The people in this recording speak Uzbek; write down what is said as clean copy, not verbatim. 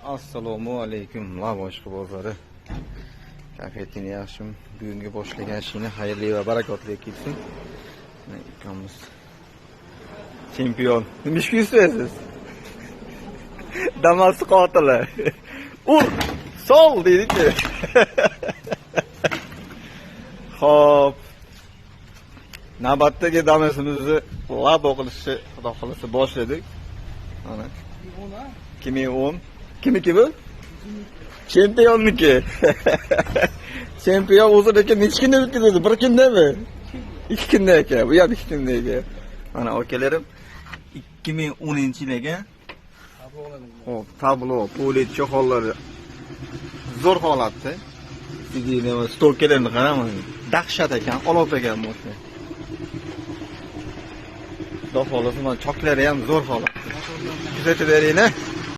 Assalomu alaykum, Lavoshqa bozori. Kafetini yaxshim. Bugungi boshlagan ishini xayrli va barakotli ketsin. Mana ikamiz chempion. Nima ish qilasiz? Damas qotili. Ur! Sol deydi-ku. Xo'p. Navbatdagi damasimizni labo qilishni xudo xolasa boshladik. Mana 2010. Kimniki bu? Chempion'niki. Chempion o'ziniki necha kunda o'tkazadi? Bir kundami? 2 kunda ekan. Bu ham 2 kunda ekan. Mana akalarim 2010-yil ekan. Xo'p, tablo, polet cho'xollari zo'r holatda. Sidini va stokerlarni qaramang. Dahshat ekan, olov ekan moshina. Xudo xolasa, mana choklari ham zo'r holatda. Kuzatib beringlar.